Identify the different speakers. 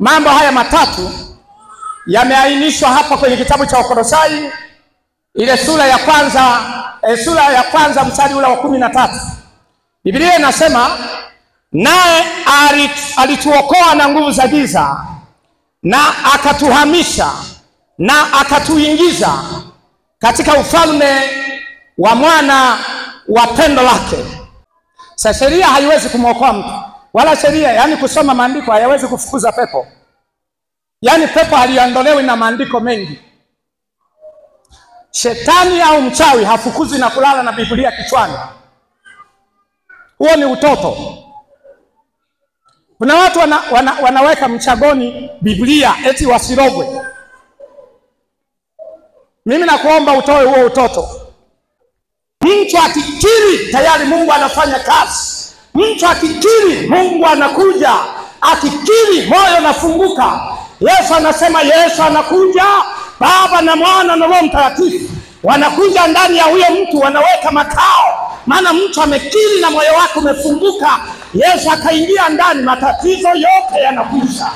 Speaker 1: Mambo haya matatu yameainishwa hapa kwenye kitabu cha Wakolosai, ile sura ya kwanza mstari ule wa 13. Biblia inasema, naye alituokoa na nguvu za giza na akatuhamisha na akatuingiza katika ufalme wa mwana wa pendo lake. Sasa sheria haiwezi kumwokoa mtu, wala sheria, yani kusoma maandiko, hayawezi kufukuza pepo. Yani pepo haliondolewi na maandiko mengi. Shetani au mchawi hafukuzi na kulala na Biblia kichwani. Huo ni utoto. Kuna watu wanaweka mchagoni Biblia eti wasirogwe. Mimi nakuomba utoe huo utoto. Mtu akikiri tayari Mungu anafanya kazi. Mtu akikiri Mungu anakuja. Akikiri moyo unafunguka. Yesu anasema Yesu anakuja, Baba na Mwana na Roho Mtakatifu wanakuja ndani ya huyo mtu, wanaweka makao. Maana mtu amekiri na moyo wake umefunguka, Yesu akaingia ndani, matatizo yote yanakwisha.